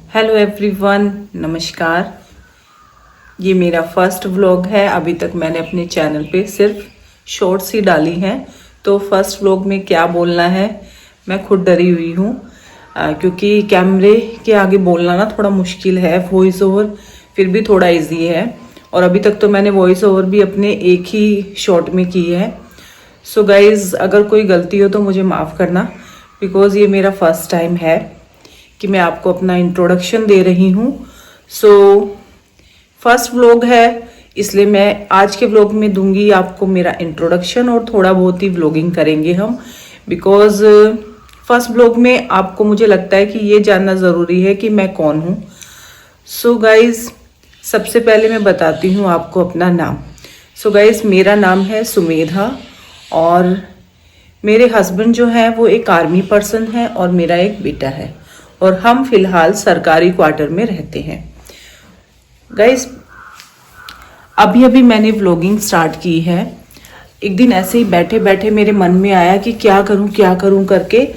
Hello everyone, नमस्कार। ये मेरा फर्स्ट व्लॉग है। अभी तक मैंने अपने चैनल पे सिर्फ शॉर्ट्स ही डाली हैं, तो फर्स्ट व्लॉग में क्या बोलना है मैं खुद डरी हुई हूँ, क्योंकि कैमरे के आगे बोलना ना थोड़ा मुश्किल है। वॉइस ओवर फिर भी थोड़ा इजी है, और अभी तक तो मैंने वॉइस ओवर भी अपने एक ही शॉट में की है। सो गाइज, अगर कोई गलती हो तो मुझे माफ़ करना, बिकॉज ये मेरा फर्स्ट टाइम है कि मैं आपको अपना इंट्रोडक्शन दे रही हूँ। सो फर्स्ट व्लॉग है, इसलिए मैं आज के व्लॉग में दूंगी आपको मेरा इंट्रोडक्शन, और थोड़ा बहुत ही व्लॉगिंग करेंगे हम, बिकॉज फर्स्ट व्लॉग में आपको मुझे लगता है कि ये जानना ज़रूरी है कि मैं कौन हूँ। सो गाइज, सबसे पहले मैं बताती हूँ आपको अपना नाम। सो गाइज, मेरा नाम है सुमेधा, और मेरे हस्बैंड जो है वो एक आर्मी पर्सन है, और मेरा एक बेटा है, और हम फिलहाल सरकारी क्वार्टर में रहते हैं। गाइस, अभी अभी मैंने व्लॉगिंग स्टार्ट की है। एक दिन ऐसे ही बैठे बैठे मेरे मन में आया कि क्या करूं करके,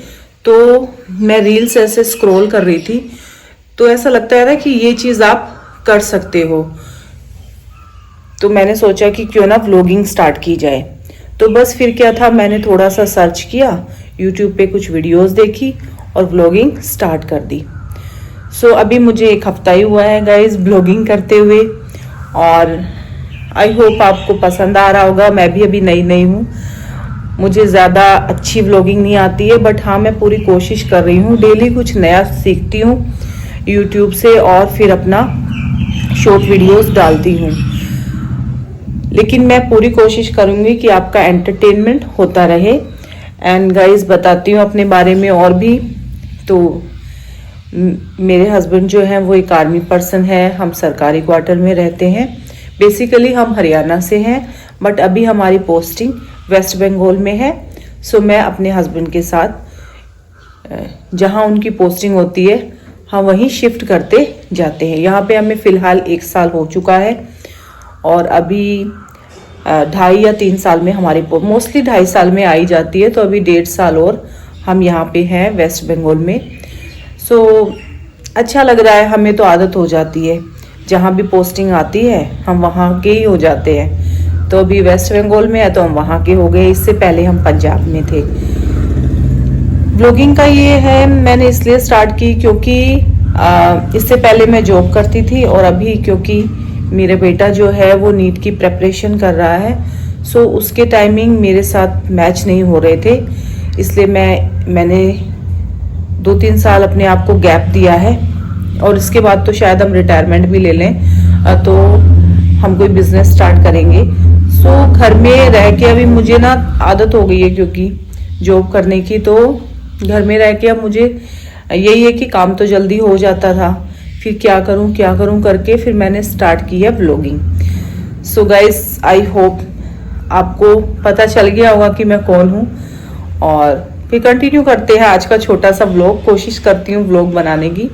तो मैं रील्स ऐसे स्क्रॉल कर रही थी, तो ऐसा लगता है ना कि ये चीज़ आप कर सकते हो, तो मैंने सोचा कि क्यों ना व्लॉगिंग स्टार्ट की जाए। तो बस फिर क्या था, मैंने थोड़ा सा सर्च किया, यूट्यूब पे कुछ वीडियोस देखी और व्लॉगिंग स्टार्ट कर दी। सो अभी मुझे एक हफ्ता ही हुआ है गाइज व्लॉगिंग करते हुए, और आई होप आपको पसंद आ रहा होगा। मैं भी अभी नई नई हूँ, मुझे ज़्यादा अच्छी व्लॉगिंग नहीं आती है, बट हाँ, मैं पूरी कोशिश कर रही हूँ। डेली कुछ नया सीखती हूँ यूट्यूब से, और फिर अपना शॉर्ट वीडियोस डालती हूँ। लेकिन मैं पूरी कोशिश करूँगी कि आपका एंटरटेनमेंट होता रहे। एंड गाइज, बताती हूँ अपने बारे में और भी। तो मेरे हस्बैंड जो हैं वो एक आर्मी पर्सन है, हम सरकारी क्वार्टर में रहते हैं। बेसिकली हम हरियाणा से हैं, बट अभी हमारी पोस्टिंग वेस्ट बंगाल में है। सो मैं अपने हस्बैंड के साथ जहां उनकी पोस्टिंग होती है हम वहीं शिफ्ट करते जाते हैं। यहाँ पे हमें फ़िलहाल 1 साल हो चुका है, और अभी 2.5 या 3 साल में हमारी मोस्टली 2.5 साल में आई जाती है, तो अभी 1.5 साल और हम यहाँ पे हैं वेस्ट बंगाल में। सो अच्छा लग रहा है, हमें तो आदत हो जाती है, जहाँ भी पोस्टिंग आती है हम वहाँ के ही हो जाते हैं। तो अभी वेस्ट बंगाल में है तो हम वहाँ के हो गए, इससे पहले हम पंजाब में थे। ब्लॉगिंग का ये है, मैंने इसलिए स्टार्ट की क्योंकि इससे पहले मैं जॉब करती थी, और अभी क्योंकि मेरा बेटा जो है वो नीट की प्रेपरेशन कर रहा है, सो उसके टाइमिंग मेरे साथ मैच नहीं हो रहे थे, इसलिए मैंने 2-3 साल अपने आप को गैप दिया है, और इसके बाद तो शायद हम रिटायरमेंट भी ले लें, तो हम कोई बिजनेस स्टार्ट करेंगे। सो घर में रह के अभी मुझे ना आदत हो गई है, क्योंकि जॉब करने की, तो घर में रह के अब मुझे यही है कि काम तो जल्दी हो जाता था, फिर क्या करूं करके फिर मैंने स्टार्ट की है vlogging. So guys, I hope आपको पता चल गया होगा कि मैं कौन हूं, और फिर कंटिन्यू करते हैं आज का छोटा सा व्लॉग। कोशिश करती हूँ व्लॉग बनाने की।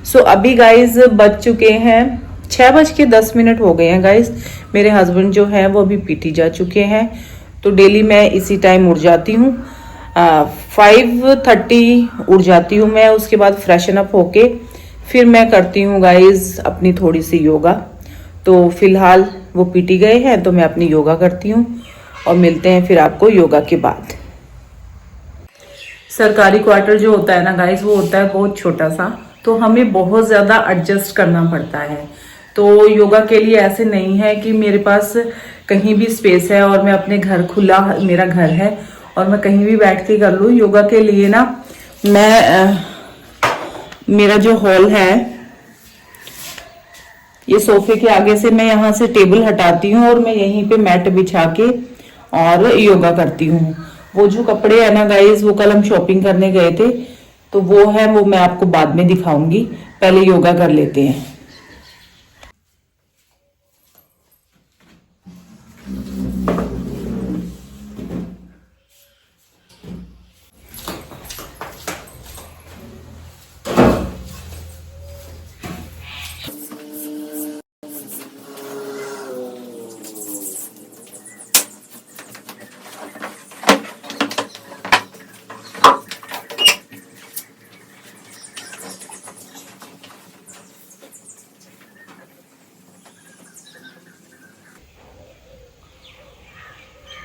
सो अभी गाइज बज चुके हैं 6:10 हो गए हैं गाइज। मेरे हस्बैंड जो है वो अभी पीटी जा चुके हैं, तो डेली मैं इसी टाइम उठ जाती हूँ। 5:30 उठ जाती हूँ मैं। उसके बाद फ्रेशन अप होके फिर मैं करती हूँ गाइज अपनी थोड़ी सी योगा। तो फिलहाल वो पीटी गए हैं, तो मैं अपनी योगा करती हूँ, और मिलते हैं फिर आपको योगा के बाद। सरकारी क्वार्टर जो होता है ना गाइस, वो होता है बहुत छोटा सा, तो हमें बहुत ज़्यादा एडजस्ट करना पड़ता है। तो योगा के लिए ऐसे नहीं है कि मेरे पास कहीं भी स्पेस है और मैं अपने घर, खुला मेरा घर है और मैं कहीं भी बैठ के कर लूँ। योगा के लिए ना मेरा जो हॉल है, ये सोफे के आगे से मैं यहाँ से टेबल हटाती हूँ, और मैं यहीं पे मैट बिछा के और योगा करती हूँ। वो जो कपड़े है ना गाइस, वो कल हम शॉपिंग करने गए थे, तो वो है, वो मैं आपको बाद में दिखाऊंगी। पहले योगा कर लेते हैं।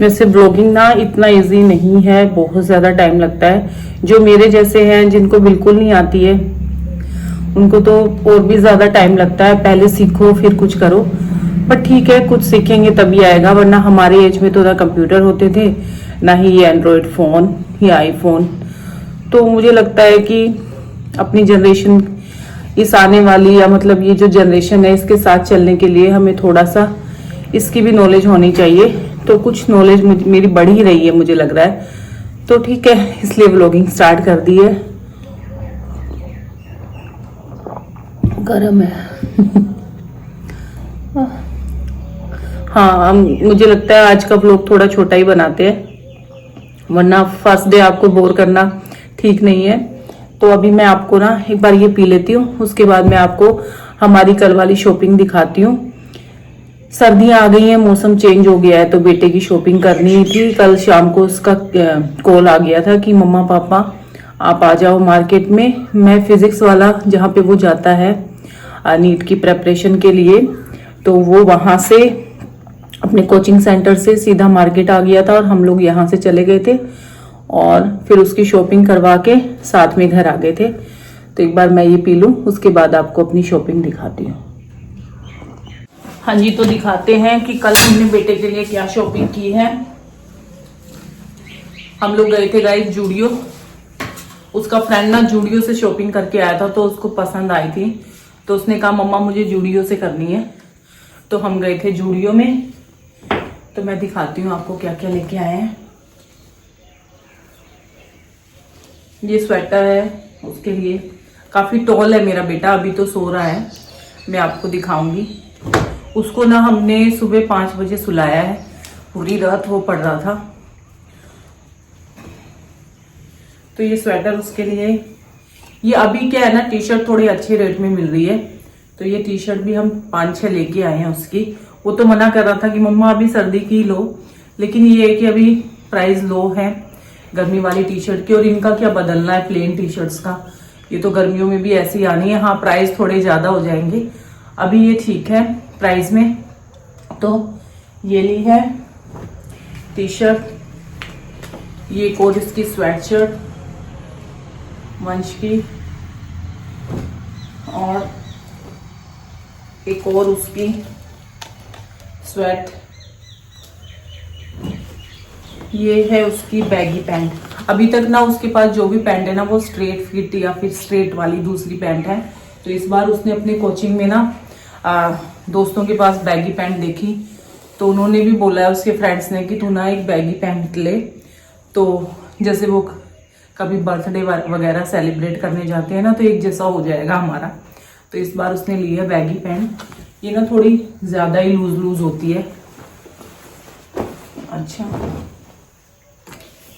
वैसे ब्लॉगिंग ना इतना इजी नहीं है, बहुत ज़्यादा टाइम लगता है। जो मेरे जैसे हैं जिनको बिल्कुल नहीं आती है उनको तो और भी ज़्यादा टाइम लगता है, पहले सीखो फिर कुछ करो। बट ठीक है, कुछ सीखेंगे तभी आएगा, वरना हमारे एज में तो ना कंप्यूटर होते थे ना ही ये एंड्रॉयड फ़ोन या आईफोन। तो मुझे लगता है कि अपनी जनरेशन, इस आने वाली या मतलब ये जो जनरेशन है इसके साथ चलने के लिए हमें थोड़ा सा इसकी भी नॉलेज होनी चाहिए। तो कुछ नॉलेज मेरी बढ़ ही रही है मुझे लग रहा है, तो ठीक है इसलिए व्लॉगिंग स्टार्ट कर दी है। गरम है हाँ, मुझे लगता है आज का व्लॉग थोड़ा छोटा ही बनाते हैं, वरना फर्स्ट डे आपको बोर करना ठीक नहीं है। तो अभी मैं आपको ना एक बार ये पी लेती हूँ, उसके बाद मैं आपको हमारी कल वाली शॉपिंग दिखाती हूँ। सर्दियां आ गई हैं, मौसम चेंज हो गया है, तो बेटे की शॉपिंग करनी थी। कल शाम को उसका कॉल आ गया था कि मम्मा पापा आप आ जाओ मार्केट में। मैं फिजिक्स वाला जहाँ पे वो जाता है नीट की प्रेपरेशन के लिए, तो वो वहाँ से अपने कोचिंग सेंटर से सीधा मार्केट आ गया था और हम लोग यहाँ से चले गए थे और फिर उसकी शॉपिंग करवा के साथ में घर आ गए थे। तो एक बार मैं ये पी लूँ, उसके बाद आपको अपनी शॉपिंग दिखाती हूँ। हाँ जी, तो दिखाते हैं कि कल हमने बेटे के लिए क्या शॉपिंग की है। हम लोग गए थे गाइस जूडियो, उसका फ्रेंड ना जूडियो से शॉपिंग करके आया था तो उसको पसंद आई थी, तो उसने कहा मम्मा मुझे जूडियो से करनी है। तो हम गए थे जूडियो में, तो मैं दिखाती हूँ आपको क्या क्या लेके आए हैं। ये स्वेटर है उसके लिए, काफी टॉल है मेरा बेटा, अभी तो सो रहा है, मैं आपको दिखाऊंगी। उसको ना हमने सुबह 5 बजे सुलाया है, पूरी रात वो पढ़ रहा था। तो ये स्वेटर उसके लिए, ये अभी क्या है ना टी शर्ट थोड़ी अच्छे रेट में मिल रही है, तो ये टी शर्ट भी हम 5-6 लेके आए हैं उसकी। वो तो मना कर रहा था कि मम्मा अभी सर्दी की लो, लेकिन ये है कि अभी प्राइस लो है गर्मी वाली टी शर्ट की, और इनका क्या बदलना है प्लेन टी शर्ट्स का, ये तो गर्मियों में भी ऐसी आनी है। हाँ, प्राइस थोड़े ज्यादा हो जाएंगे, अभी ये ठीक है प्राइस में। तो ये ली है टी शर्ट, ये एक और इसकी स्वेट शर्ट वंश की, और एक और उसकी स्वेट, ये है उसकी बैगी पैंट। अभी तक ना उसके पास जो भी पैंट है ना वो स्ट्रेट फिट या फिर स्ट्रेट वाली दूसरी पैंट है, तो इस बार उसने अपने कोचिंग में ना दोस्तों के पास बैगी पैंट देखी, तो उन्होंने भी बोला है उसके फ्रेंड्स ने कि तू ना एक बैगी पैंट ले, तो जैसे वो कभी बर्थडे वगैरह सेलिब्रेट करने जाते हैं ना तो एक जैसा हो जाएगा हमारा। तो इस बार उसने ली है बैगी पैंट, ये ना थोड़ी ज्यादा ही लूज लूज होती है। अच्छा,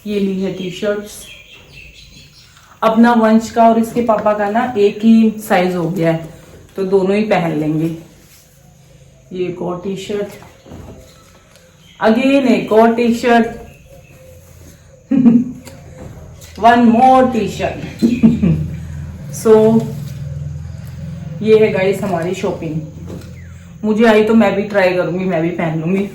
ये ली है टी शर्ट्स। अपना वंश का और इसके पापा का ना एक ही साइज हो गया है, तो दोनों ही पहन लेंगे। ये एक और टी शर्ट, अगेन एक और T shirt, one more T shirt. So ये है गाइस हमारी शॉपिंग। मुझे आई तो मैं भी ट्राई करूंगी, मैं भी पहन लूंगी।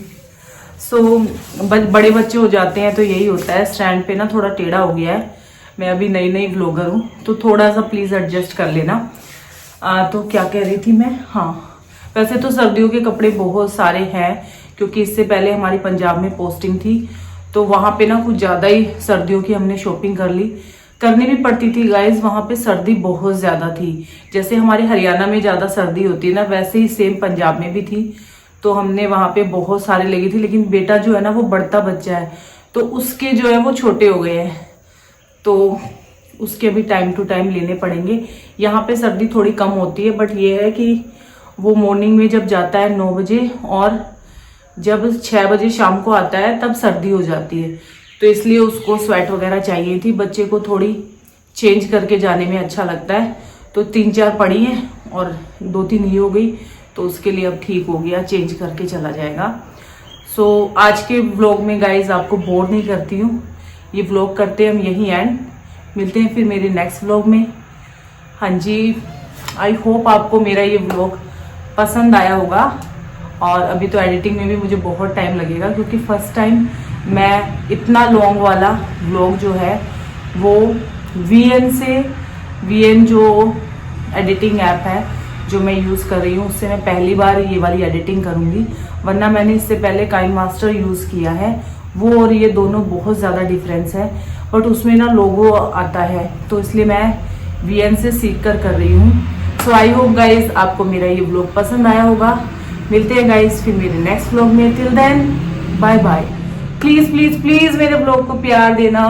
सो बड़े बच्चे हो जाते हैं तो यही होता है। स्टैंड पे ना थोड़ा टेढ़ा हो गया है, मैं अभी नई नई व्लॉगर हूँ तो थोड़ा सा प्लीज एडजस्ट कर लेना। तो क्या कह रही थी मैं, हाँ वैसे तो सर्दियों के कपड़े बहुत सारे हैं, क्योंकि इससे पहले हमारी पंजाब में पोस्टिंग थी तो वहां पे ना कुछ ज्यादा ही सर्दियों की हमने शॉपिंग कर ली। करनी भी पड़ती थी गाइज, वहां पे सर्दी बहुत ज्यादा थी। जैसे हमारे हरियाणा में ज्यादा सर्दी होती है ना, वैसे ही सेम पंजाब में भी थी, तो हमने वहां पे बहुत सारे लगी थी। लेकिन बेटा जो है ना वो बढ़ता बच्चा है, तो उसके जो है वो छोटे हो गए हैं, तो उसके भी टाइम टू टाइम लेने पड़ेंगे। यहाँ पे सर्दी थोड़ी कम होती है, बट ये है कि वो मॉर्निंग में जब जाता है 9 बजे और जब 6 बजे शाम को आता है तब सर्दी हो जाती है, तो इसलिए उसको स्वेट वगैरह चाहिए थी। बच्चे को थोड़ी चेंज करके जाने में अच्छा लगता है, तो 3-4 पड़ी हैं और 2-3 ही हो गई, तो उसके लिए अब ठीक हो गया, चेंज करके चला जाएगा। सो आज के व्लॉग में गाइज आपको बोर नहीं करती हूँ, ये व्लॉग करते हैं हम यहीं एंड। मिलते हैं फिर मेरे नेक्स्ट व्लॉग में। हाँ जी, आई होप आपको मेरा ये व्लॉग पसंद आया होगा। और अभी तो एडिटिंग में भी मुझे बहुत टाइम लगेगा, क्योंकि फर्स्ट टाइम मैं इतना लॉन्ग वाला व्लॉग जो है वो वीएन जो एडिटिंग ऐप है जो मैं यूज़ कर रही हूँ, उससे मैं पहली बार ये वाली एडिटिंग करूँगी। वरना मैंने इससे पहले काइन मास्टर यूज़ किया है, वो और ये दोनों बहुत ज़्यादा डिफरेंस है। बट उसमें ना लोगो आता है, तो इसलिए मैं वीएन से सीख कर रही हूँ। सो आई होप गाइज आपको मेरा ये व्लॉग पसंद आया होगा। मिलते हैं गाइज फिर मेरे नेक्स्ट व्लॉग में। Till then bye bye. Please please please मेरे व्लॉग को प्यार देना।